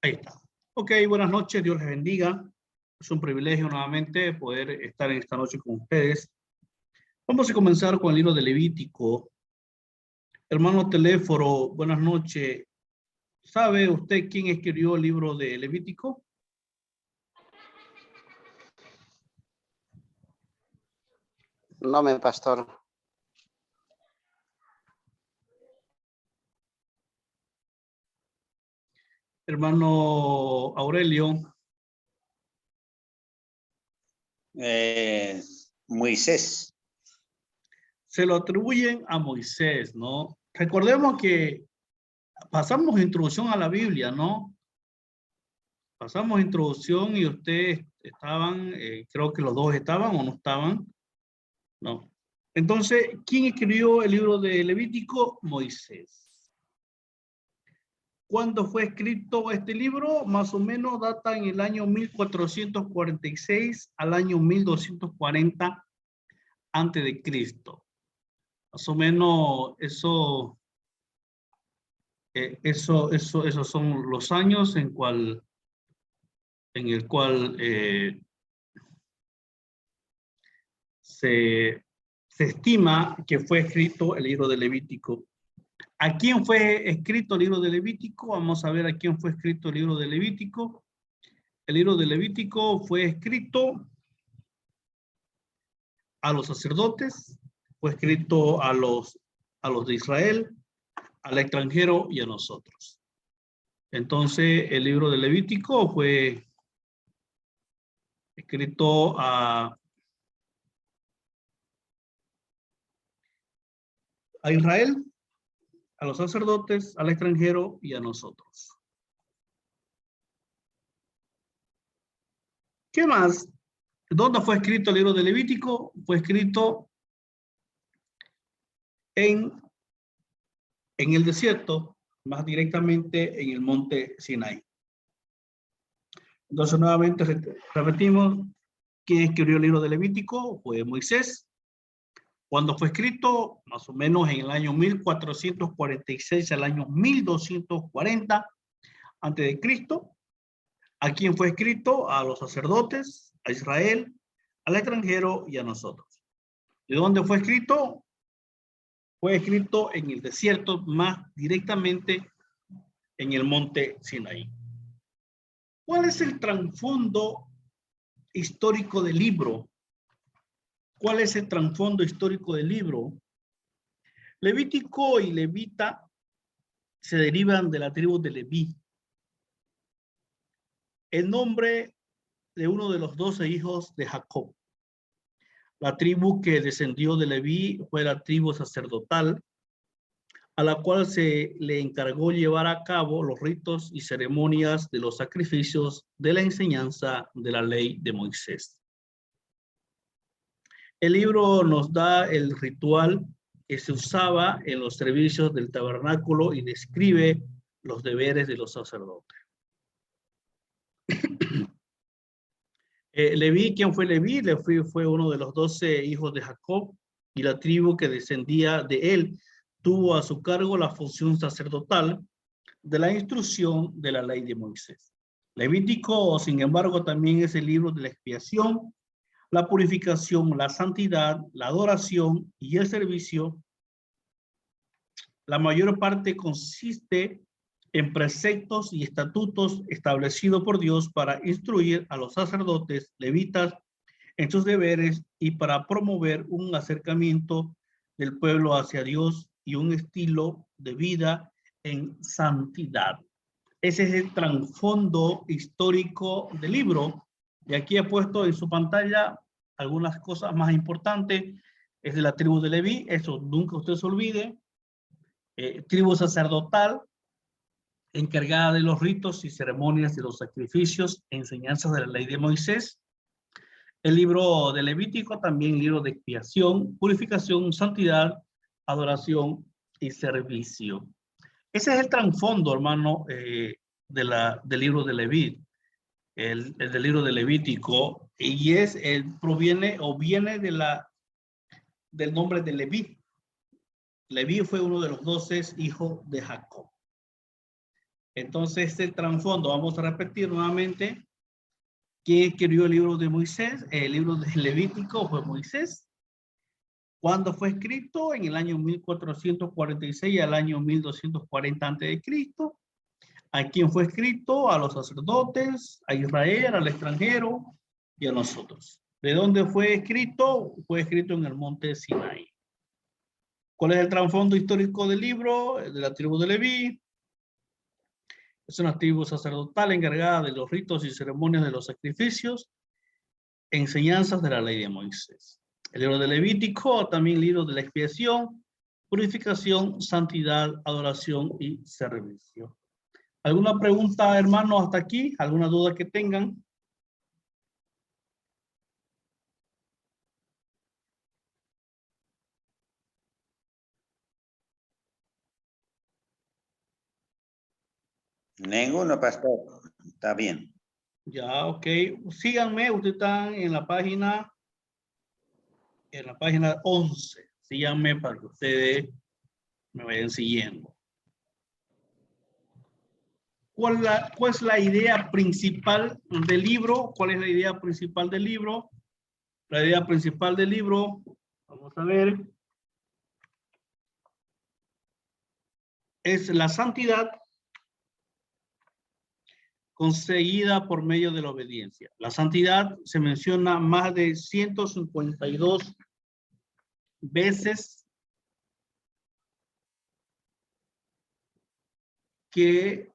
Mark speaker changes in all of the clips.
Speaker 1: Ahí está. Ok, buenas noches, Dios les bendiga. Es un privilegio nuevamente poder estar en esta noche con ustedes. Vamos a comenzar con el libro de Levítico. Hermano Teléfono, buenas noches. ¿Sabe usted quién escribió el libro de Levítico?
Speaker 2: No, mi pastor.
Speaker 1: Hermano Aurelio.
Speaker 3: Moisés.
Speaker 1: Se lo atribuyen a Moisés, ¿no? Recordemos que pasamos introducción a la Biblia, ¿no? Pasamos introducción y ustedes estaban, creo que los dos estaban o no estaban. No. Entonces, ¿quién escribió el libro de Levítico? Moisés. ¿Cuándo fue escrito este libro? Más o menos data en el año 1446 al año 1240 antes de Cristo. Más o menos esos son los años en el cual se estima que fue escrito el libro de Levítico. ¿A quién fue escrito el libro de Levítico? Vamos a ver a quién fue escrito el libro de Levítico. El libro de Levítico fue escrito a los sacerdotes, fue escrito a los de Israel, al extranjero y a nosotros. Entonces, el libro de Levítico fue escrito a Israel, a los sacerdotes, al extranjero y a nosotros. ¿Qué más? ¿Dónde fue escrito el libro de Levítico? Fue escrito en el desierto, más directamente en el monte Sinaí. Entonces, nuevamente repetimos, ¿quién escribió el libro de Levítico? Fue Moisés. ¿Cuándo fue escrito? Más o menos en el año 1446 al año 1240 antes de Cristo. ¿A quién fue escrito? A los sacerdotes, a Israel, al extranjero y a nosotros. ¿De dónde fue escrito? Fue escrito en el desierto, más directamente en el monte Sinaí. ¿Cuál es el trasfondo histórico del libro? ¿Cuál es el trasfondo histórico del libro? Levítico y Levita se derivan de la tribu de Leví. El nombre de uno de los 12 hijos de Jacob. La tribu que descendió de Leví fue la tribu sacerdotal, a la cual se le encargó llevar a cabo los ritos y ceremonias de los sacrificios de la enseñanza de la ley de Moisés. El libro nos da el ritual que se usaba en los servicios del tabernáculo y describe los deberes de los sacerdotes. Leví, ¿quién fue Leví? Leví fue uno de los 12 hijos de Jacob y la tribu que descendía de él tuvo a su cargo la función sacerdotal de la instrucción de la ley de Moisés. Levítico, sin embargo, también es el libro de la expiación, la purificación, la santidad, la adoración y el servicio. La mayor parte consiste en preceptos y estatutos establecidos por Dios para instruir a los sacerdotes levitas en sus deberes y para promover un acercamiento del pueblo hacia Dios y un estilo de vida en santidad. Ese es el trasfondo histórico del libro. Y aquí he puesto en su pantalla algunas cosas más importantes. Es de la tribu de Leví, eso nunca usted se olvide. Tribu sacerdotal, encargada de los ritos y ceremonias de los sacrificios, enseñanzas de la ley de Moisés. El libro de Levítico, también libro de expiación, purificación, santidad, adoración y servicio. Ese es el trasfondo, hermano, del libro de Leví, el del libro de Levítico, y proviene o viene del nombre de Leví. Leví fue uno de los 12 hijos de Jacob. Entonces, este trasfondo, vamos a repetir nuevamente. ¿Quién escribió el libro de Moisés? El libro de Levítico fue Moisés. ¿Cuándo fue escrito? En el año 1446 al año 1240 a.C. ¿A quién fue escrito? A los sacerdotes, a Israel, al extranjero y a nosotros. ¿De dónde fue escrito? Fue escrito en el monte Sinaí. ¿Cuál es el trasfondo histórico del libro? De la tribu de Leví. Es una tribu sacerdotal encargada de los ritos y ceremonias de los sacrificios, enseñanzas de la ley de Moisés. El libro de Levítico, también libro de la expiación, purificación, santidad, adoración y servicio. ¿Alguna pregunta, hermanos, hasta aquí? ¿Alguna duda que tengan?
Speaker 3: Ninguno, pastor. Está bien.
Speaker 1: Ya, ok. Síganme, ustedes están en la página 11. Síganme para que ustedes me vayan siguiendo. ¿Cuál es la idea principal del libro? ¿Cuál es la idea principal del libro? La idea principal del libro, vamos a ver, es la santidad conseguida por medio de la obediencia. La santidad se menciona más de 152 veces que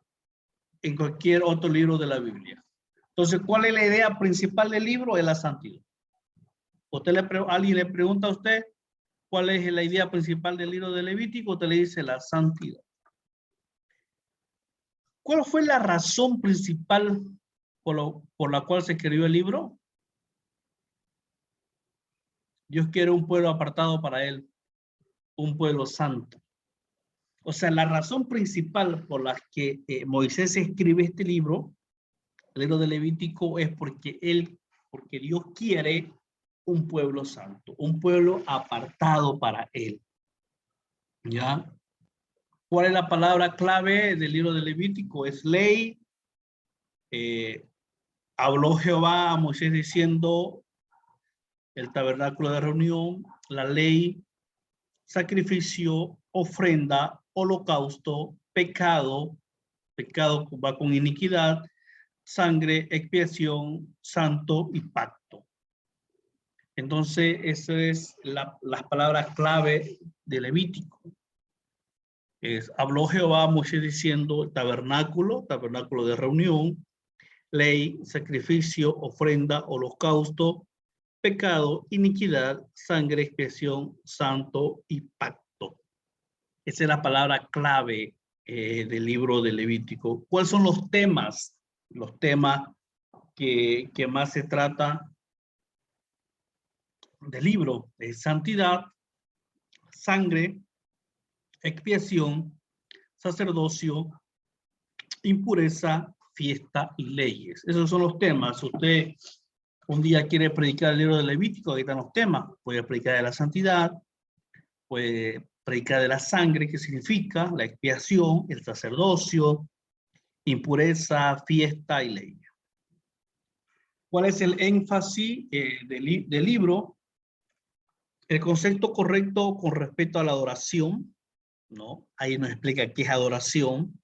Speaker 1: en cualquier otro libro de la Biblia. Entonces, ¿cuál es la idea principal del libro? Es la santidad. Alguien le pregunta a usted cuál es la idea principal del libro de Levítico, usted le dice la santidad. ¿Cuál fue la razón principal por la cual se escribió el libro? Dios quiere un pueblo apartado para él, un pueblo santo. O sea, la razón principal por la que Moisés escribe este libro, el libro de Levítico, es porque Dios quiere un pueblo santo, un pueblo apartado para él. ¿Ya? ¿Cuál es la palabra clave del libro de Levítico? Es ley. Habló Jehová a Moisés diciendo el tabernáculo de reunión, la ley, sacrificio, ofrenda, holocausto, pecado va con iniquidad, sangre, expiación, santo y pacto. Entonces, esa es las palabras clave de Levítico. Habló Jehová a Moisés diciendo tabernáculo de reunión, ley, sacrificio, ofrenda, holocausto, pecado, iniquidad, sangre, expiación, santo y pacto. Esa es la palabra clave del libro de Levítico. ¿Cuáles son los temas? Los temas que más se trata del libro: santidad, sangre, expiación, sacerdocio, impureza, fiesta y leyes. Esos son los temas. Usted un día quiere predicar el libro de Levítico, ahí están los temas. Puede predicar de la santidad, puede predicar de la sangre, que significa la expiación, el sacerdocio, impureza, fiesta y ley. ¿Cuál es el énfasis del libro? El concepto correcto con respecto a la adoración, ¿no? Ahí nos explica qué es adoración,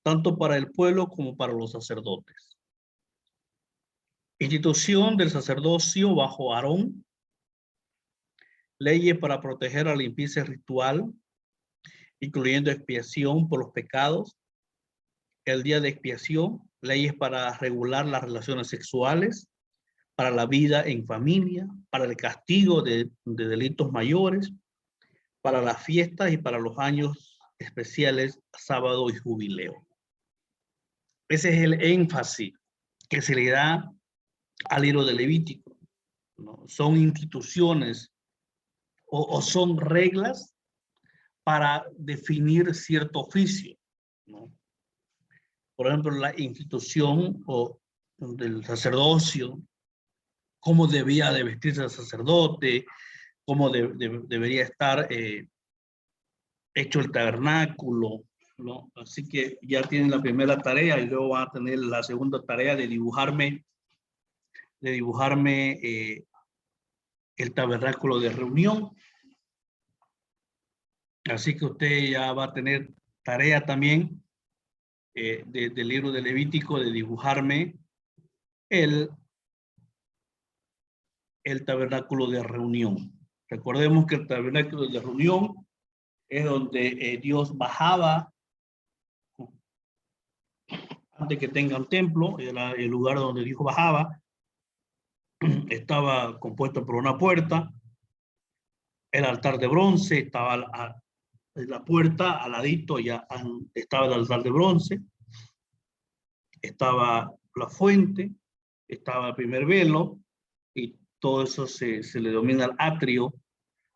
Speaker 1: tanto para el pueblo como para los sacerdotes. Institución del sacerdocio bajo Aarón. Leyes para proteger la limpieza ritual, incluyendo expiación por los pecados. El día de expiación. Leyes para regular las relaciones sexuales, para la vida en familia, para el castigo de delitos mayores, para las fiestas y para los años especiales, sábado y jubileo. Ese es el énfasis que se le da al libro de Levítico, ¿no? Son instituciones o son reglas para definir cierto oficio, ¿no? Por ejemplo, la institución del sacerdocio, cómo debía de vestirse el sacerdote, cómo debería estar hecho el tabernáculo, ¿no? Así que ya tienen la primera tarea y luego van a tener la segunda tarea de dibujarme el tabernáculo de reunión. Así que usted ya va a tener tarea también del libro de Levítico de dibujarme el tabernáculo de reunión. Recordemos que el tabernáculo de reunión es donde Dios bajaba antes que tengan templo, era el lugar donde Dios bajaba. Estaba compuesto por una puerta, el altar de bronce estaba en la puerta, al ladito ya estaba el altar de bronce, estaba la fuente, estaba el primer velo, y todo eso se le denomina el atrio.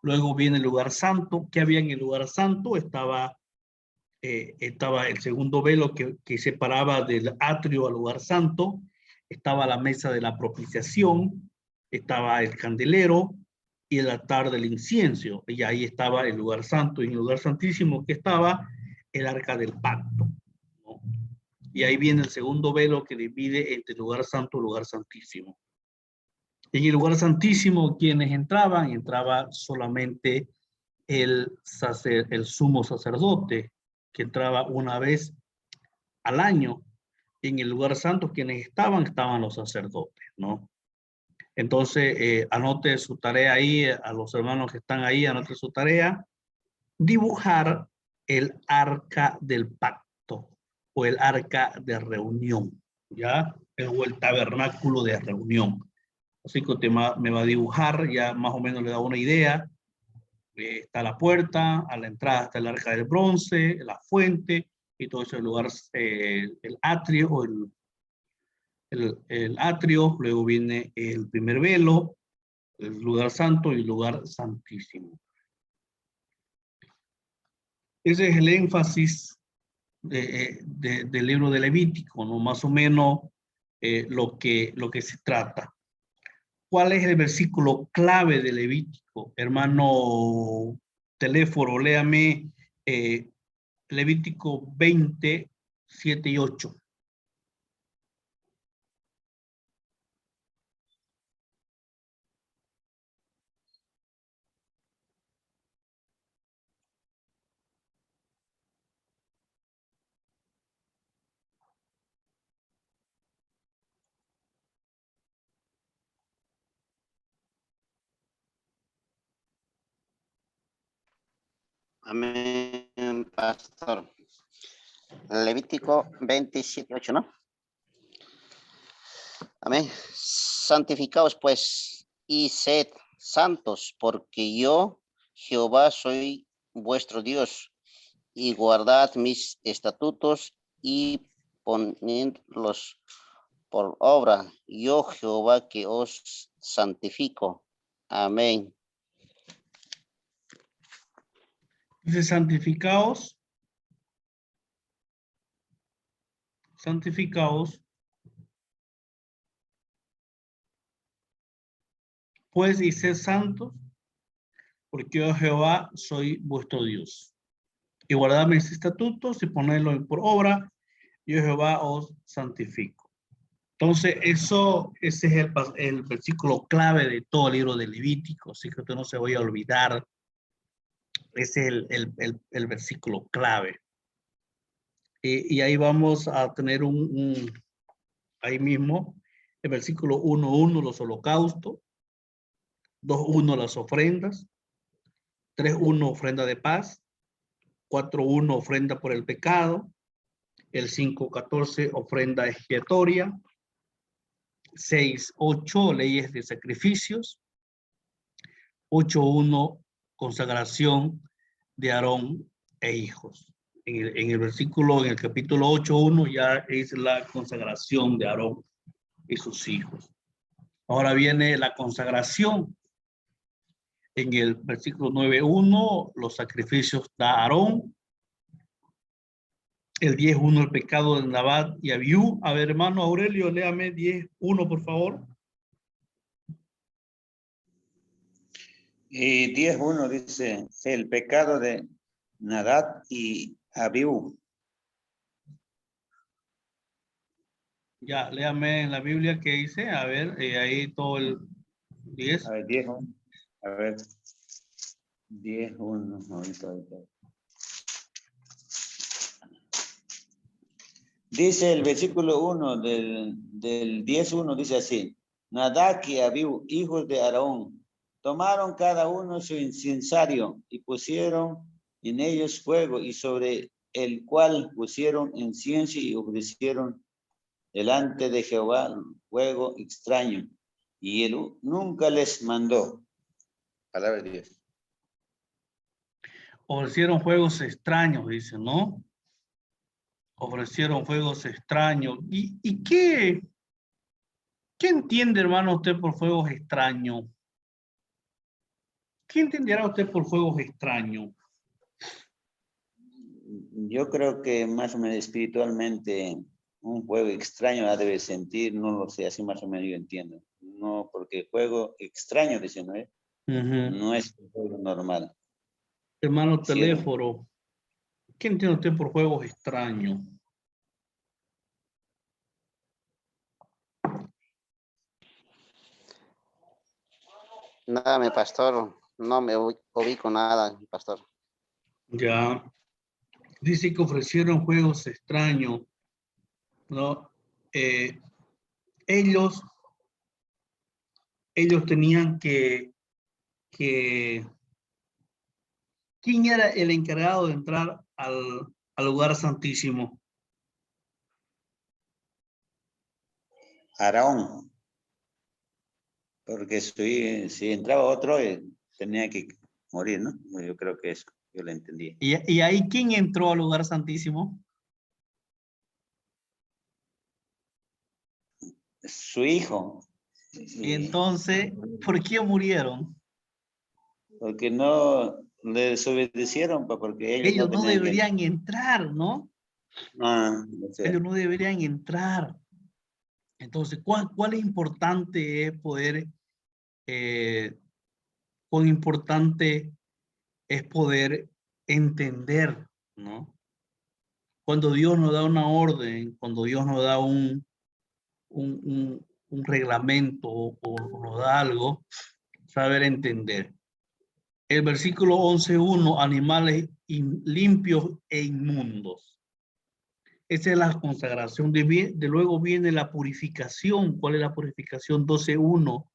Speaker 1: Luego viene el lugar santo. ¿Qué había en el lugar santo? Estaba el segundo velo que separaba del atrio al lugar santo, estaba la mesa de la propiciación, estaba el candelero y el altar del incienso, y ahí estaba el lugar santo, y en el lugar santísimo que estaba el arca del pacto, ¿no? Y ahí viene el segundo velo que divide entre el lugar santo y el lugar santísimo. En el lugar santísimo, quienes entraba solamente el sumo sacerdote, que entraba una vez al año. En el lugar santo, quienes estaban los sacerdotes, ¿no? Entonces, anote su tarea ahí, a los hermanos que están ahí, anote su tarea, dibujar el arca del pacto o el arca de reunión, ¿ya? O el tabernáculo de reunión. Así que usted me va a dibujar, ya más o menos le da una idea. Está la puerta, a la entrada está el arca del bronce, la fuente y todo ese lugar, el atrio o el atrio, luego viene el primer velo, el lugar santo y el lugar santísimo. Ese es el énfasis del libro de Levítico, ¿no? Más o menos lo que se trata. ¿Cuál es el versículo clave de Levítico? Hermano teléfono, léame Levítico 20, 7 y 8.
Speaker 2: Amén, pastor. Levítico 27:8, ¿no? Amén. Santificaos pues y sed santos, porque yo, Jehová, soy vuestro Dios, y guardad mis estatutos y ponedlos por obra. Yo, Jehová, que os santifico. Amén.
Speaker 1: Dice santificaos, pues y sed santos, porque yo Jehová soy vuestro Dios. Y guardad mis estatutos y ponedlos por obra, yo Jehová os santifico. Entonces, ese es el versículo clave de todo el libro de Levítico, así que usted no se vaya a olvidar. Ese es el versículo clave. Y ahí vamos a tener ahí mismo, el versículo 1:1, los holocaustos, 2:1, las ofrendas, 3:1, ofrenda de paz, 4:1, ofrenda por el pecado, el 5:14, ofrenda expiatoria, 6:8, leyes de sacrificios, 8:1, consagración de Aarón e hijos. En el capítulo 8:1 ya es la consagración de Aarón y sus hijos. Ahora viene la consagración. En el versículo 9:1, los sacrificios da Aarón. El 10:1, el pecado de Nadab y Abiú. A ver, hermano Aurelio, léame 10:1, por favor.
Speaker 3: Y 10:1 dice, el pecado de Nadab y Abiú.
Speaker 1: Ya, léame en la Biblia qué dice. A ver, ahí todo el 10.
Speaker 3: A ver, 10, a ver. 10, 1, ahorita. Dice el versículo 1 del 10:1, dice así. Nadab y Abiú, hijos de Aarón, tomaron cada uno su incensario y pusieron en ellos fuego, y sobre el cual pusieron incienso y ofrecieron delante de Jehová fuego extraño. Y él nunca les mandó. Palabra de Dios.
Speaker 1: Ofrecieron juegos extraños, dice, ¿no? Ofrecieron juegos extraños. ¿Y qué entiende, hermano, usted por juegos extraños? ¿Qué entenderá usted por juegos extraños?
Speaker 3: Yo creo que más o menos espiritualmente un juego extraño ha de sentir, no lo sé, así más o menos yo entiendo. No, porque juego extraño, dice, ¿no es? No es un juego normal.
Speaker 1: Hermano
Speaker 3: ¿Cierto?
Speaker 1: teléfono, ¿qué entiende usted por juegos extraños?
Speaker 2: Nada, mi pastor, no me ubico nada, mi pastor.
Speaker 1: Ya, dice que ofrecieron juegos extraños, ¿no? Ellos tenían ¿quién era el encargado de entrar al lugar santísimo?
Speaker 3: Aarón, porque si entraba otro, tenía que morir, ¿no? Yo creo que eso, yo lo entendí.
Speaker 1: ¿Y ahí quién entró al lugar santísimo?
Speaker 3: Su hijo.
Speaker 1: Y entonces, ¿por qué murieron?
Speaker 3: Porque no le desobedecieron, porque ellos no
Speaker 1: Ellos no
Speaker 3: tenían que...
Speaker 1: deberían entrar, ¿no?
Speaker 3: No sé.
Speaker 1: Ellos no deberían entrar. Entonces, ¿cuál es importante es poder, cuán importante es poder entender, ¿no? Cuando Dios nos da una orden, cuando Dios nos da un reglamento o nos da algo, saber entender. El versículo 11:1, animales limpios e inmundos. Esa es la consagración. De luego viene la purificación. ¿Cuál es la purificación? 12:1.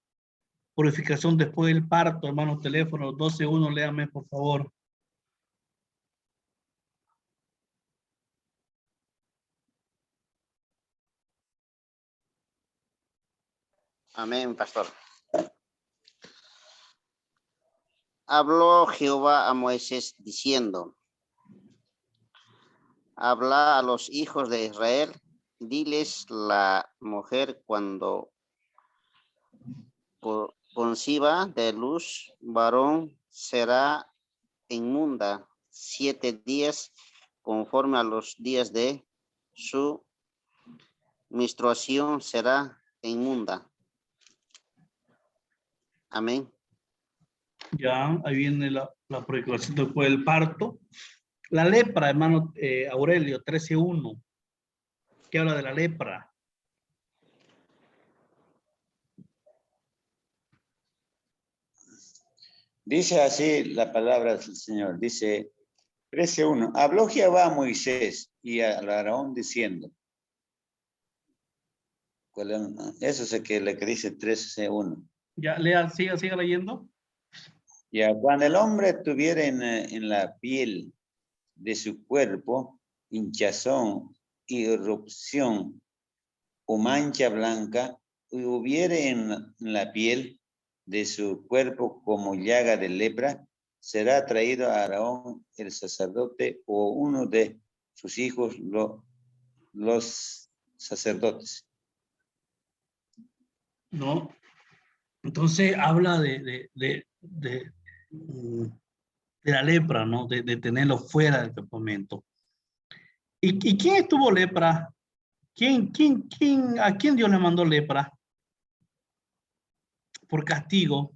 Speaker 1: Purificación después del parto, hermanos, teléfono. 12:1, léame, por favor.
Speaker 2: Amén, pastor. Habló Jehová a Moisés diciendo, habla a los hijos de Israel, diles la mujer cuando conciba de luz varón será inmunda 7 días conforme a los días de su menstruación será inmunda. Amén.
Speaker 1: Ya, ahí viene la purificación después del parto. La lepra, hermano Aurelio, 13:1. ¿Qué habla de la lepra?
Speaker 3: Dice así la palabra del Señor. Dice, 13:1. Habló Jehová a Moisés y a Aarón diciendo. Eso es el que dice 13:1.
Speaker 1: Ya, lea, siga leyendo.
Speaker 3: Ya, cuando el hombre tuviera en la piel de su cuerpo hinchazón, irrupción o mancha blanca, y hubiere en la piel de su cuerpo como llaga de lepra, será traído a Aarón el sacerdote o uno de sus hijos, los sacerdotes.
Speaker 1: ¿No? Entonces habla de la lepra, ¿no? De tenerlo fuera del campamento. ¿Y quién estuvo lepra? ¿A quién Dios le mandó lepra? Por castigo.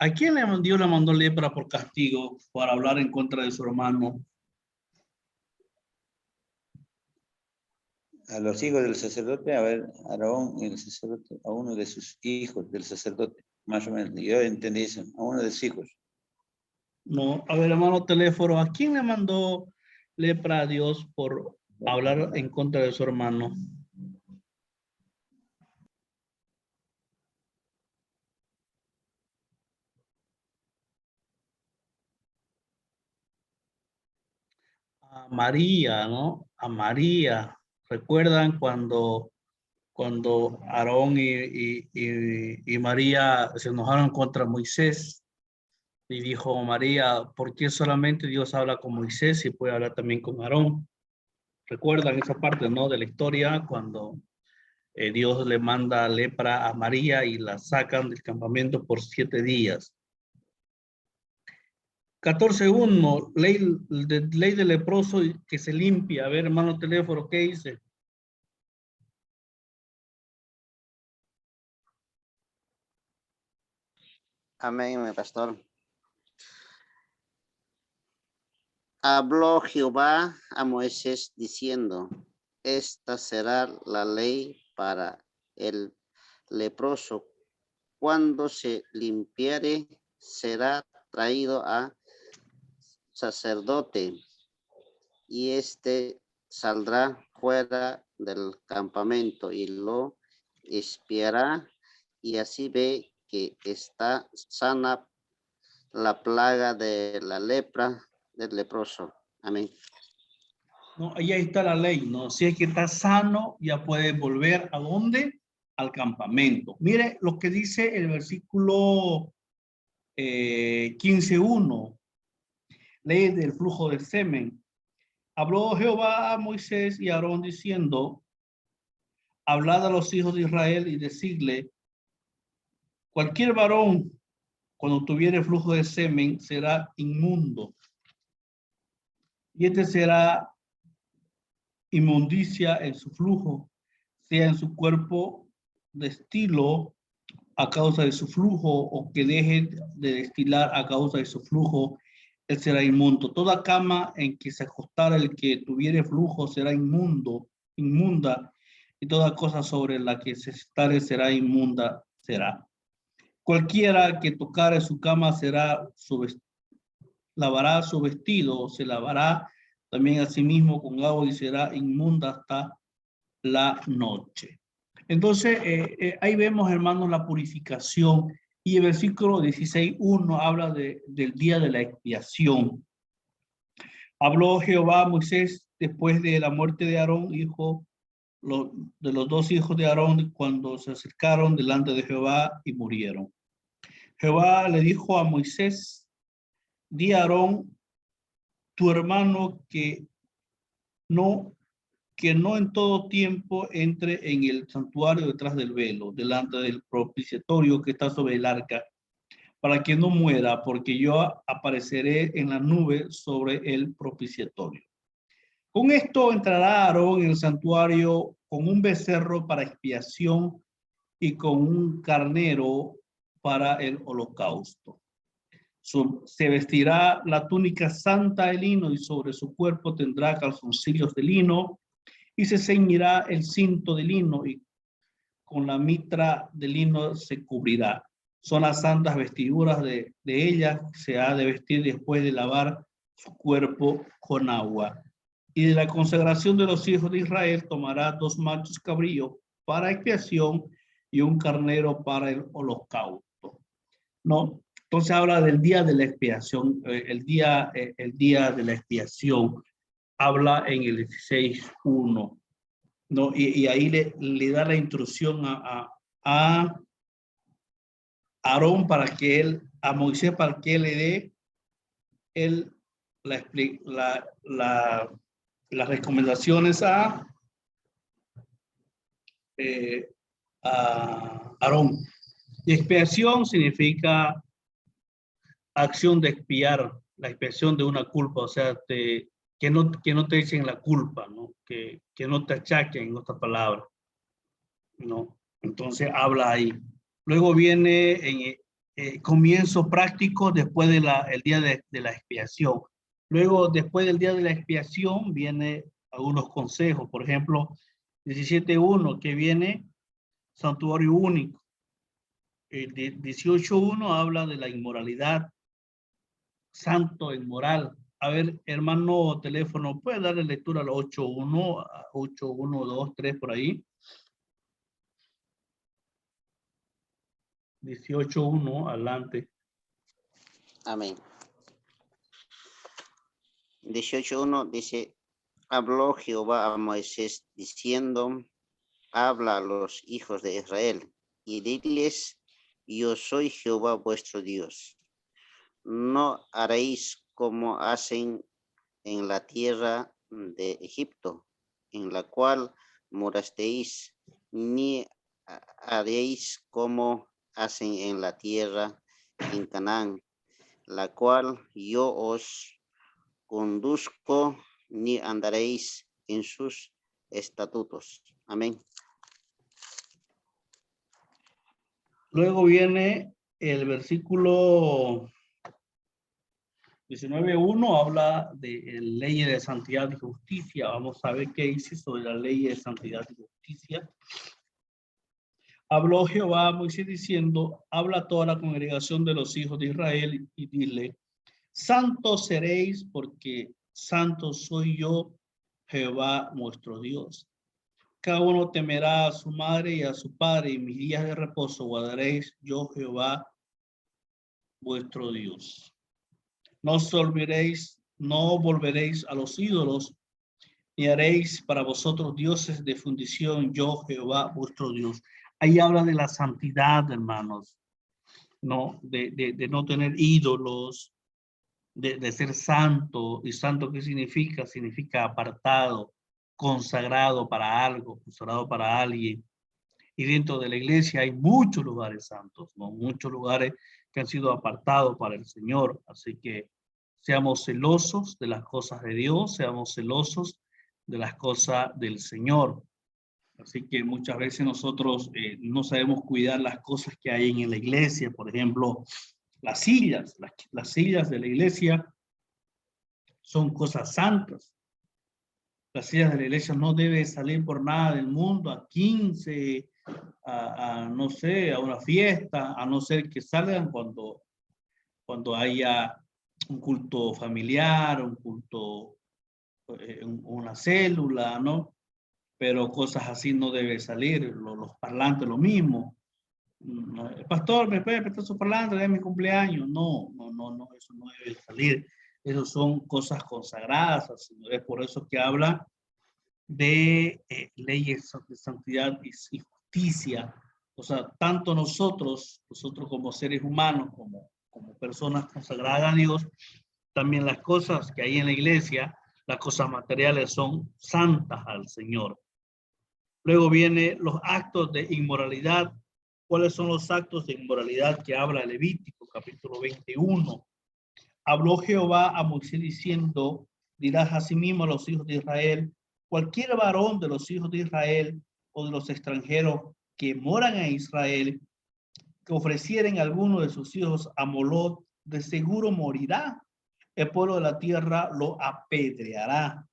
Speaker 1: ¿A quién Dios le mandó lepra por castigo para hablar en contra de su hermano?
Speaker 3: A los hijos del sacerdote, a ver, Aarón y el sacerdote, a uno de sus hijos del sacerdote, más o menos. Yo entendí eso, a uno de sus hijos.
Speaker 1: No, a ver, hermano teléfono, ¿a quién le mandó lepra a Dios por hablar en contra de su hermano? A María, ¿no? A María. ¿Recuerdan cuando Aarón y María se enojaron contra Moisés? Y dijo María, ¿por qué solamente Dios habla con Moisés y puede hablar también con Aarón? ¿Recuerdan esa parte, no, de la historia cuando Dios le manda lepra a María y la sacan del campamento por 7 días? 14.1, ley de leproso que se limpia. A ver, hermano teléfono, ¿qué dice?
Speaker 2: Amén, mi pastor. Habló Jehová a Moisés diciendo, esta será la ley para el leproso. Cuando se limpiare, será traído a sacerdote y éste saldrá fuera del campamento y lo espiará y así ve que está sana la plaga de la lepra del leproso. Amén.
Speaker 1: No, ahí está la ley, ¿no? Si es que está sano, ya puede volver ¿a dónde? Al campamento. Mire lo que dice el versículo 15.1, ley del flujo de semen. Habló Jehová a Moisés y a Aarón diciendo, hablad a los hijos de Israel y decidle, cualquier varón cuando tuviere flujo de semen será inmundo. Y este será inmundicia en su flujo, sea en su cuerpo destilo a causa de su flujo o que deje de destilar a causa de su flujo, él será inmundo. Toda cama en que se acostara el que tuviere flujo será inmunda, y toda cosa sobre la que se estare será inmunda será. Cualquiera que tocare su cama lavará su vestido, se lavará también a sí mismo con agua y será inmunda hasta la noche. Entonces, ahí vemos, hermanos, la purificación. Y el versículo 16.1 habla del día de la expiación. Habló Jehová a Moisés después de la muerte de Aarón, hijo de los 2 hijos de Aarón, cuando se acercaron delante de Jehová y murieron. Jehová le dijo a Moisés, di a Aarón, tu hermano, que no en todo tiempo entre en el santuario detrás del velo, delante del propiciatorio que está sobre el arca, para que no muera, porque yo apareceré en la nube sobre el propiciatorio. Con esto entrará Aarón en el santuario con un becerro para expiación y con un carnero para el holocausto. Se vestirá la túnica santa de lino y sobre su cuerpo tendrá calzoncillos de lino y se ceñirá el cinto de lino y con la mitra de lino se cubrirá. Son las santas vestiduras de ella, se ha de vestir después de lavar su cuerpo con agua. Y de la consagración de los hijos de Israel tomará 2 machos cabríos para expiación y un carnero para el holocausto. ¿No? Entonces habla del día de la expiación, el día de la expiación. Habla en el 16.1, ¿no? Y ahí le da la instrucción a Aarón para que él, a Moisés para que él le dé las recomendaciones a Aarón. Y expiación significa acción de expiar, la expiación de una culpa, o sea, que no te echen la culpa, ¿no? Que no te achaquen, en otras palabras, ¿no? Entonces habla ahí. Luego viene comienzo práctico después de el día de la expiación. Luego, después del día de la expiación, viene algunos consejos. Por ejemplo, 17.1, que viene santuario único. 18.1 habla de la inmoralidad, santo, inmoral. A ver, hermano teléfono, ¿puede darle lectura al 8.1, 8.1, 2, 3 por ahí? 18.1, adelante.
Speaker 2: Amén. 18.1 dice, habló Jehová a Moisés diciendo, habla a los hijos de Israel y diles, yo soy Jehová vuestro Dios. No haréis como hacen en la tierra de Egipto, en la cual morasteis, ni haréis como hacen en la tierra en Canaán, la cual yo os conduzco, ni andaréis en sus estatutos. Amén.
Speaker 1: Luego viene el versículo 19.1, habla de leyes de santidad y justicia. Vamos a ver qué dice sobre la ley de santidad y justicia. Habló Jehová a Moisés diciendo, habla a toda la congregación de los hijos de Israel y dile, santos seréis porque santo soy yo, Jehová vuestro Dios. Cada uno temerá a su madre y a su padre, y mis días de reposo guardaréis yo, Jehová vuestro Dios. No os olvidéis, no volveréis a los ídolos, ni haréis para vosotros dioses de fundición, yo, Jehová vuestro Dios. Ahí habla de la santidad, hermanos, ¿no? De no tener ídolos, de ser santo. ¿Y santo qué significa? Significa apartado, consagrado para algo, consagrado para alguien. Y dentro de la iglesia hay muchos lugares santos, ¿no? Muchos lugares que han sido apartados para el Señor. Así que seamos celosos de las cosas de Dios, seamos celosos de las cosas del Señor. Así que muchas veces nosotros no sabemos cuidar las cosas que hay en la iglesia. Por ejemplo, las sillas de la iglesia son cosas santas. Las sillas de la iglesia no deben salir por nada del mundo a 15, no sé, a una fiesta, a no ser que salgan cuando haya un culto familiar, un culto, una célula, ¿no? Pero cosas así no deben salir. Los parlantes lo mismo. Pastor, ¿me puede prestar su parlante de mi cumpleaños? No, eso no debe salir. Eso son cosas consagradas. Es por eso que habla de leyes de santidad y justicia. O sea, tanto nosotros como seres humanos, como personas consagradas a Dios, también las cosas que hay en la iglesia, las cosas materiales son santas al Señor. Luego vienen los actos de inmoralidad. ¿Cuáles son los actos de inmoralidad que habla Levítico, capítulo 21? Habló Jehová a Moisés diciendo, dirás a sí mismo a los hijos de Israel, cualquier varón de los hijos de Israel o de los extranjeros que moran en Israel, que ofrecieren a alguno de sus hijos a Molot, de seguro morirá. El pueblo de la tierra lo apedreará.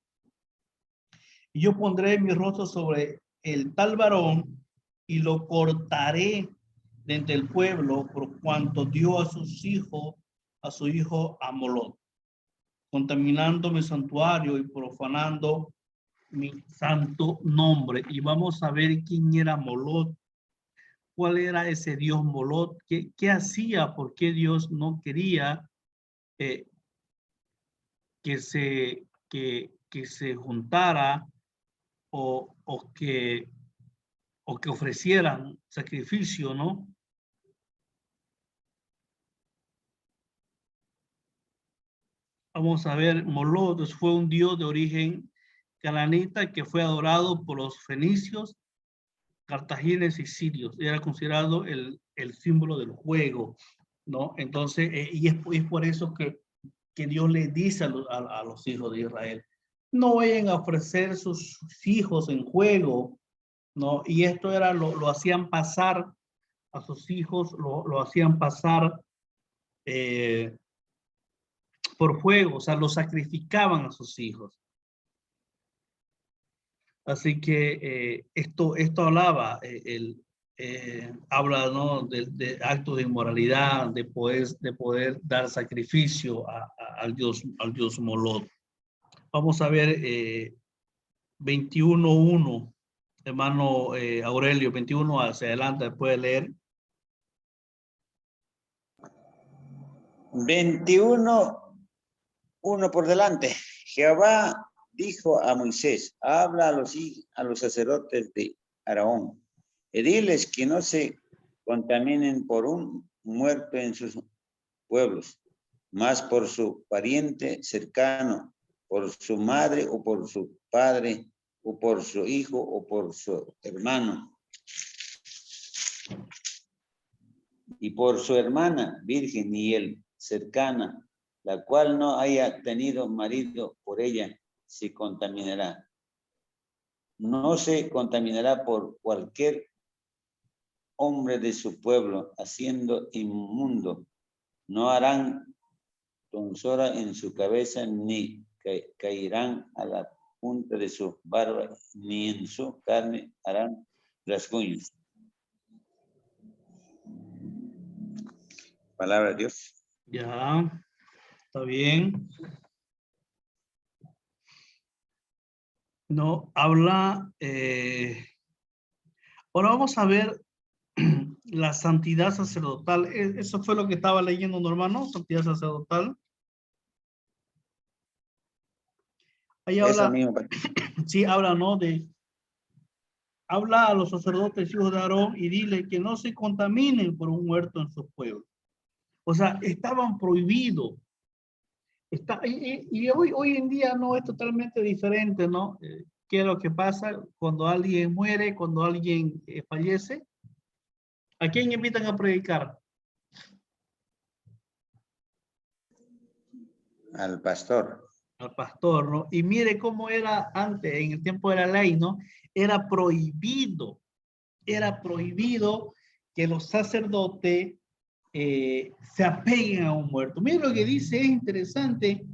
Speaker 1: Y yo pondré mi rostro sobre el tal varón y lo cortaré de entre el pueblo por cuanto dio a su hijo a Molot, contaminando mi santuario y profanando mi santo nombre. Y vamos a ver quién era Molot, cuál era ese Dios Molot, qué hacía, por qué Dios no quería que se juntara o que ofrecieran sacrificio, ¿no? Vamos a ver, Molot fue un dios de origen cananita que fue adorado por los fenicios, cartagineses y sirios. Era considerado el símbolo del juego, ¿no? Entonces, y es por eso que Dios le dice a los hijos de Israel, no vayan a ofrecer sus hijos en juego, ¿no? Y esto era lo hacían pasar a sus hijos, lo hacían pasar por fuego, o sea, lo sacrificaban a sus hijos. Así que esto hablaba, habla, ¿no?, de actos de inmoralidad, de poder dar sacrificio al Dios Moloch. Vamos a ver 21:1, hermano Aurelio, 21 hacia adelante, puede leer.
Speaker 3: 21:1 por delante. Jehová dijo a Moisés, habla a los sacerdotes de Aarón, y diles que no se contaminen por un muerto en sus pueblos, más por su pariente cercano, por su madre o por su padre, o por su hijo o por su hermano, y por su hermana virgen y él cercana, la cual no haya tenido marido por ella, se contaminará. No se contaminará por cualquier hombre de su pueblo, haciendo inmundo. No harán tonsura en su cabeza, ni caerán a la punta de su barba, ni en su carne harán rasguños. Palabra de Dios.
Speaker 1: Ya, está bien. No, habla. Ahora vamos a ver la santidad sacerdotal. Eso fue lo que estaba leyendo, ¿no, hermano? Santidad sacerdotal. Ahí
Speaker 3: Esa
Speaker 1: habla,
Speaker 3: misma.
Speaker 1: sí, habla, ¿no? Habla a los sacerdotes, hijos de Aarón, y dile que no se contaminen por un muerto en su pueblo. O sea, estaban prohibidos. Y hoy en día no es totalmente diferente, ¿no? ¿Qué es lo que pasa cuando alguien muere, cuando alguien fallece? ¿A quién invitan a predicar?
Speaker 3: Al pastor.
Speaker 1: Al pastor, ¿no? Y mire cómo era antes, en el tiempo de la ley, ¿no? Era prohibido que los sacerdotes se apeguen a un muerto. Mire lo que dice, es interesante.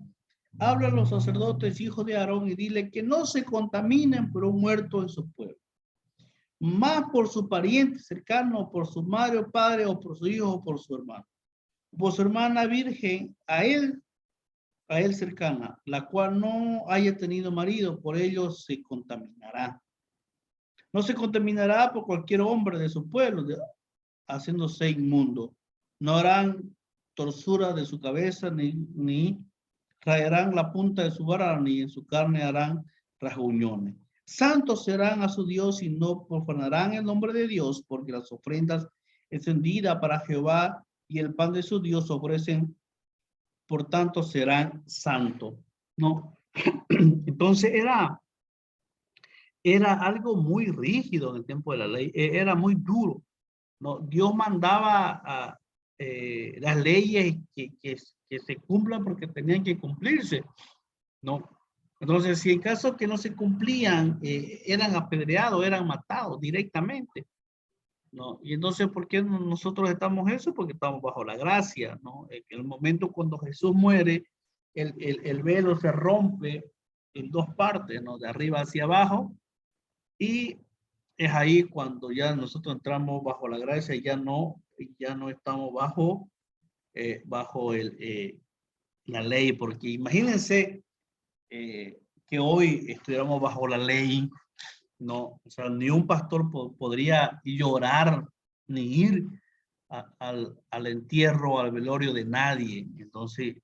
Speaker 1: Habla a los sacerdotes, hijos de Aarón, y dile que no se contaminen por un muerto en su pueblo, más por su pariente cercano, por su madre o padre, o por su hijo, o por su hermano, por su hermana virgen, a él cercana, la cual no haya tenido marido, por ello se contaminará. No se contaminará por cualquier hombre de su pueblo, haciéndose inmundo. No harán torsura de su cabeza, ni traerán la punta de su vara, ni en su carne harán rasguñones. Santos serán a su Dios y no profanarán el nombre de Dios, porque las ofrendas encendidas para Jehová y el pan de su Dios ofrecen, por tanto serán santos. ¿No? Entonces era algo muy rígido en el tiempo de la ley, era muy duro, ¿no? Dios mandaba las leyes que se cumplan porque tenían que cumplirse, ¿no? Entonces, si en caso que no se cumplían, eran apedreados, eran matados directamente, ¿no? Y entonces, ¿por qué nosotros estamos eso? Porque estamos bajo la gracia, ¿no? En el momento cuando Jesús muere, el velo se rompe en dos partes, ¿no? De arriba hacia abajo, y es ahí cuando ya nosotros entramos bajo la gracia y ya no estamos bajo la ley, porque imagínense que hoy estuviéramos bajo la ley, no, o sea, ni un pastor podría llorar ni ir al entierro, al velorio de nadie. Entonces,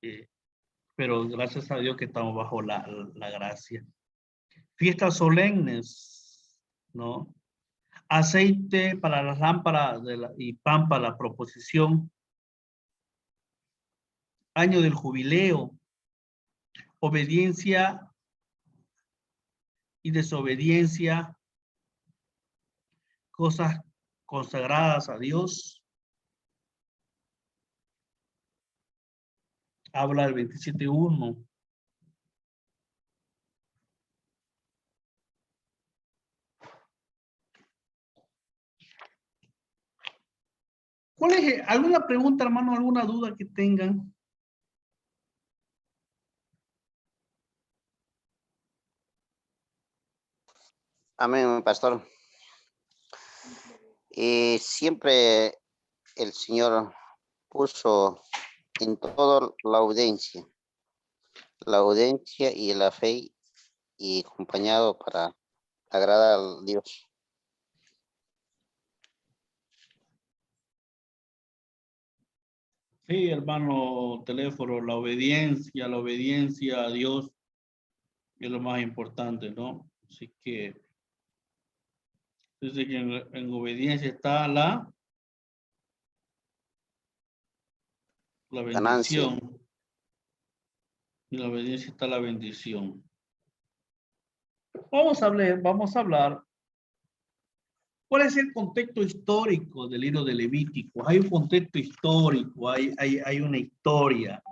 Speaker 1: pero gracias a Dios que estamos bajo la gracia. Fiestas solemnes, ¿no? Aceite para las lámparas y pan para la proposición, año del jubileo, obediencia y desobediencia, cosas consagradas a Dios. Habla el 27:1. ¿Cuál es alguna pregunta, hermano, alguna duda que tengan?
Speaker 2: Amén, pastor. Siempre el Señor puso en todo la audiencia y la fe y acompañado para agradar a Dios.
Speaker 1: Sí, hermano, teléfono, la obediencia a Dios es lo más importante, ¿no? Así que, dice que en obediencia está la
Speaker 2: Ganancia.
Speaker 1: bendición. Y la obediencia está la bendición. Vamos a hablar. ¿Cuál es el contexto histórico del libro de Levítico? Hay un contexto histórico, hay una historia.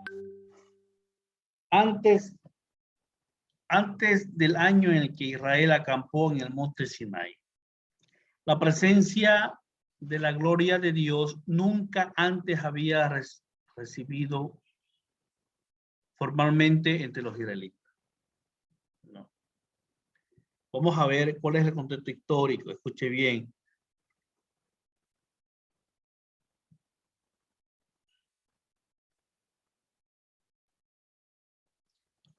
Speaker 1: Antes del año en el que Israel acampó en el monte Sinai, la presencia de la gloria de Dios nunca antes había recibido formalmente entre los israelitas. No. Vamos a ver cuál es el contexto histórico. Escuche bien.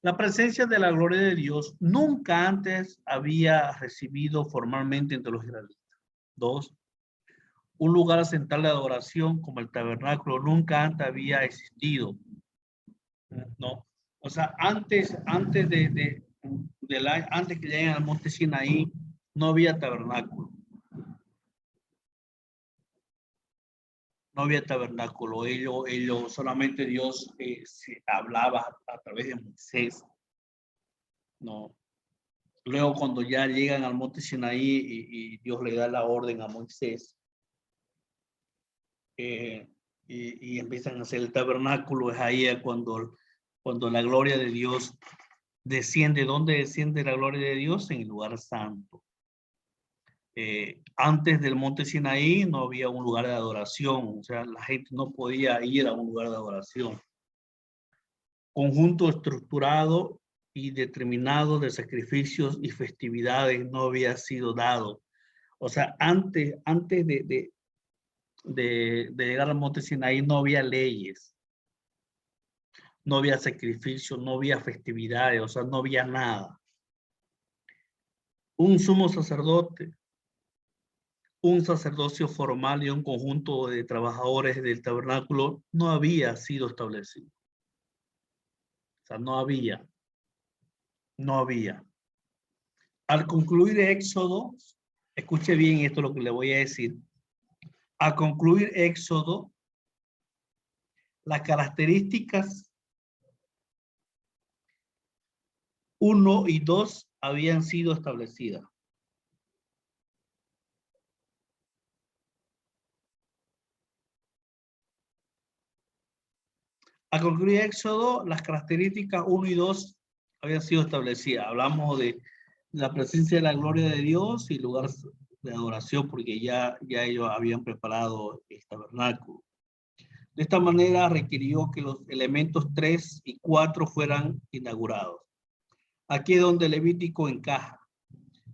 Speaker 1: La presencia de la gloria de Dios nunca antes había recibido formalmente entre los israelitas. 2. Un lugar central de adoración como el tabernáculo nunca antes había existido. No. O sea, antes que lleguen al monte Sinaí, no había tabernáculo. No había tabernáculo. Ellos solamente Dios se hablaba a través de Moisés. No. Luego cuando ya llegan al monte Sinaí y Dios le da la orden a Moisés y empiezan a hacer el tabernáculo, es ahí cuando la gloria de Dios desciende. ¿Dónde desciende la gloria de Dios? En el lugar santo. Antes del monte Sinaí no había un lugar de adoración, o sea, la gente no podía ir a un lugar de adoración. Conjunto estructurado y determinado de sacrificios y festividades no había sido dado. O sea, antes de llegar al monte Sinaí no había leyes, no había sacrificios, no había festividades, o sea, no había nada. Un sumo sacerdote, un sacerdocio formal y un conjunto de trabajadores del tabernáculo no había sido establecido. O sea, no había. Al concluir Éxodo, escuche bien esto lo que le voy a decir. Al concluir Éxodo, las características 1 y 2 habían sido establecidas. Al concluir Éxodo, las características 1 y 2 habían sido establecidas. Hablamos de la presencia de la gloria de Dios y lugar de adoración, porque ya ellos habían preparado el tabernáculo. De esta manera requirió que los elementos 3 y 4 fueran inaugurados. Aquí es donde Levítico encaja.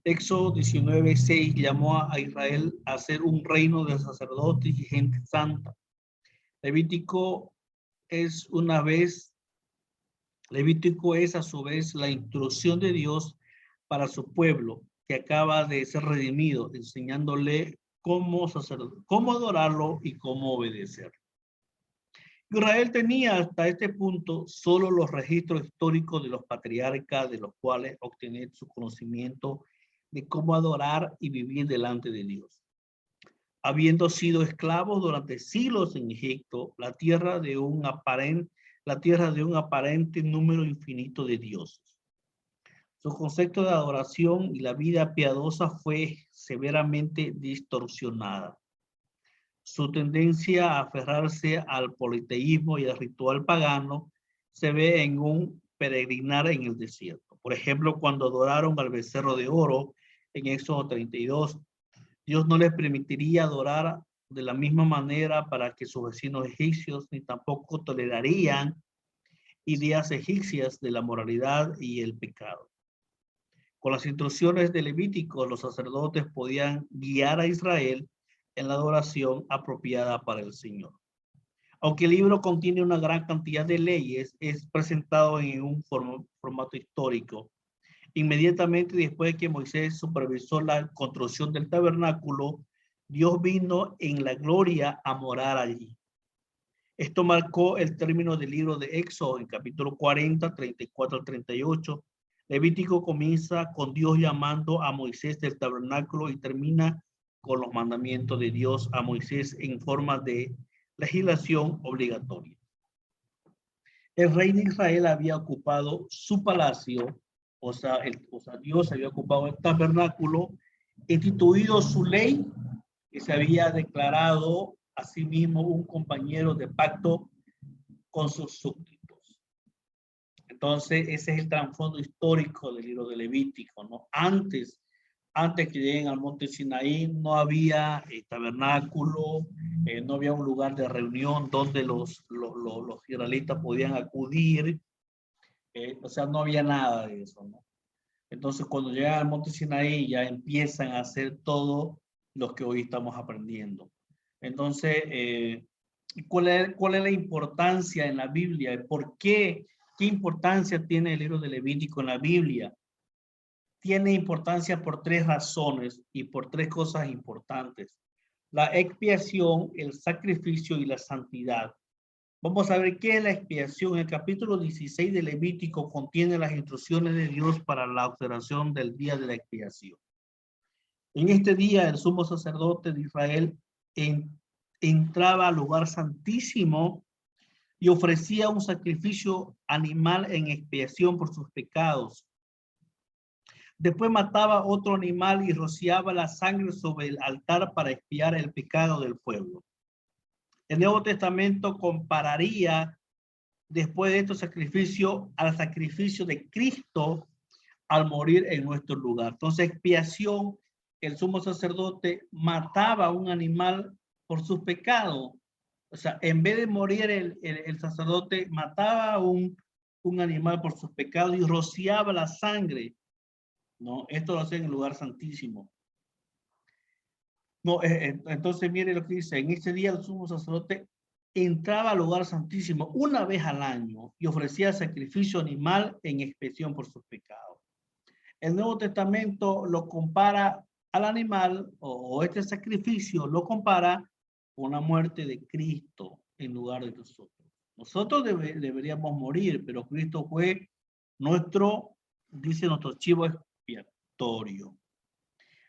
Speaker 1: Éxodo 19:6 llamó a Israel a ser un reino de sacerdotes y gente santa. Levítico es a su vez la instrucción de Dios para su pueblo que acaba de ser redimido, enseñándole cómo adorarlo y cómo obedecer. Israel tenía hasta este punto solo los registros históricos de los patriarcas, de los cuales obtener su conocimiento de cómo adorar y vivir delante de Dios. Habiendo sido esclavos durante siglos en Egipto, la tierra de un aparente número infinito de dioses. Su concepto de adoración y la vida piadosa fue severamente distorsionada. Su tendencia a aferrarse al politeísmo y al ritual pagano se ve en un peregrinar en el desierto. Por ejemplo, cuando adoraron al becerro de oro en Éxodo 32, Dios no les permitiría adorar de la misma manera para que sus vecinos egipcios ni tampoco tolerarían ideas egipcias de la moralidad y el pecado. Con las instrucciones de Levítico, los sacerdotes podían guiar a Israel en la adoración apropiada para el Señor. Aunque el libro contiene una gran cantidad de leyes, es presentado en un formato histórico. Inmediatamente después de que Moisés supervisó la construcción del tabernáculo, Dios vino en la gloria a morar allí. Esto marcó el término del libro de Éxodo en capítulo 40, 34 al 38. Levítico comienza con Dios llamando a Moisés del tabernáculo y termina con los mandamientos de Dios a Moisés en forma de legislación obligatoria. El rey de Israel había ocupado su palacio, o sea, Dios había ocupado el tabernáculo, instituido su ley, que se había declarado a sí mismo un compañero de pacto con sus súbditos. Entonces, ese es el trasfondo histórico del libro de Levítico, ¿no? Antes que lleguen al monte Sinaí, no había tabernáculo, no había un lugar de reunión donde los israelitas podían acudir, o sea, no había nada de eso, ¿no? Entonces, cuando llegan al monte Sinaí, ya empiezan a hacer todo lo que hoy estamos aprendiendo. Entonces, ¿cuál es la importancia en la Biblia? ¿Por qué? ¿Qué importancia tiene el libro de Levítico en la Biblia? Tiene importancia por tres razones y por tres cosas importantes. La expiación, el sacrificio y la santidad. Vamos a ver qué es la expiación. El capítulo 16 de Levítico contiene las instrucciones de Dios para la observación del día de la expiación. En este día, el sumo sacerdote de Israel entraba al lugar santísimo y ofrecía un sacrificio animal en expiación por sus pecados. Después mataba otro animal y rociaba la sangre sobre el altar para expiar el pecado del pueblo. El Nuevo Testamento compararía después de estos sacrificios al sacrificio de Cristo al morir en nuestro lugar. Entonces, expiación, el sumo sacerdote mataba a un animal por sus pecados. O sea, en vez de morir el sacerdote mataba a un animal por sus pecados y rociaba la sangre. No, esto lo hace en el lugar santísimo. No, entonces mire lo que dice, en este día el sumo sacerdote entraba al lugar santísimo una vez al año y ofrecía sacrificio animal en expiación por sus pecados. El Nuevo Testamento lo compara al animal o este sacrificio lo compara con la muerte de Cristo en lugar de nosotros. Nosotros deberíamos morir, pero Cristo fue nuestro chivo expiatorio.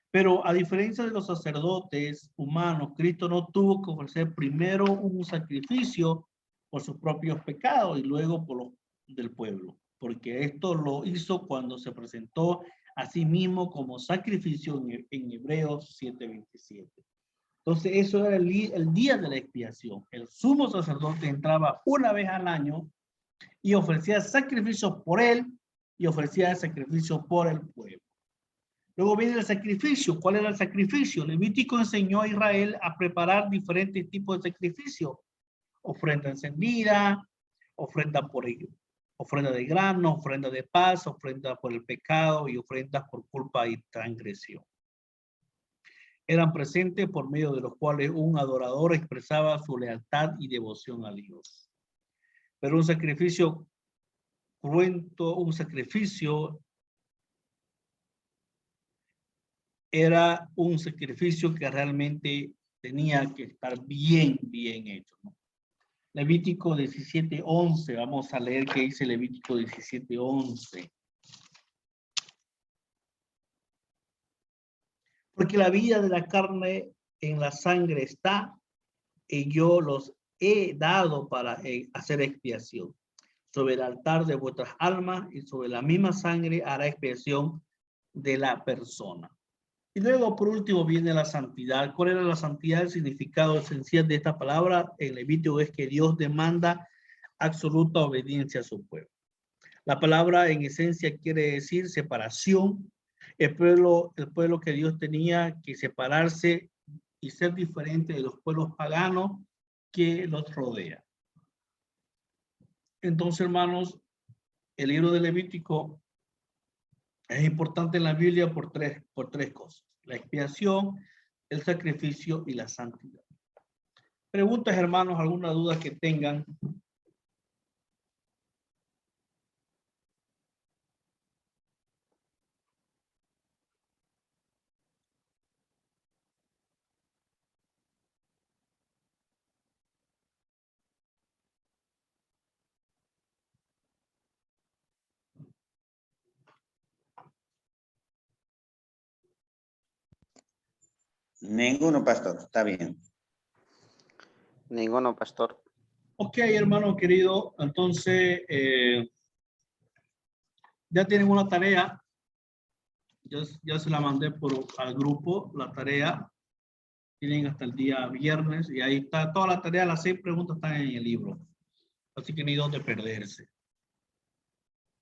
Speaker 1: Pero a diferencia de los sacerdotes humanos, Cristo no tuvo que ofrecer primero un sacrificio por sus propios pecados y luego por los del pueblo, porque esto lo hizo cuando se presentó a sí mismo como sacrificio en Hebreos 7:27. Entonces eso era el día de la expiación. El sumo sacerdote entraba una vez al año y ofrecía sacrificios por él y ofrecía sacrificios por el pueblo. Luego viene el sacrificio. ¿Cuál era el sacrificio? Levítico enseñó a Israel a preparar diferentes tipos de sacrificio. Ofrenda encendida, ofrenda de grano, ofrenda de paz, ofrenda por el pecado y ofrendas por culpa y transgresión. Eran presentes por medio de los cuales un adorador expresaba su lealtad y devoción a Dios. Pero un sacrificio cruento, un sacrificio era un sacrificio que realmente tenía que estar bien hecho, ¿no? Levítico 17:11, vamos a leer qué dice Levítico 17:11. Porque la vida de la carne en la sangre está, y yo los he dado para hacer expiación. Sobre el altar de vuestras almas y sobre la misma sangre hará expiación de la persona. Y luego, por último, viene la santidad. ¿Cuál era la santidad? El significado esencial de esta palabra en Levítico es que Dios demanda absoluta obediencia a su pueblo. La palabra en esencia quiere decir separación. El pueblo que Dios tenía que separarse y ser diferente de los pueblos paganos que los rodean. Entonces, hermanos, el libro de Levítico es importante en la Biblia por tres cosas: la expiación, el sacrificio y la santidad. Preguntas, hermanos, alguna duda que tengan.
Speaker 3: Ninguno, pastor. Está bien.
Speaker 2: Ninguno, pastor.
Speaker 1: Ok, hermano querido, entonces ya tienen una tarea. Ya se la mandé al grupo, la tarea. Tienen hasta el día viernes y ahí está toda la tarea. Las 6 preguntas están en el libro. Así que ni dónde perderse.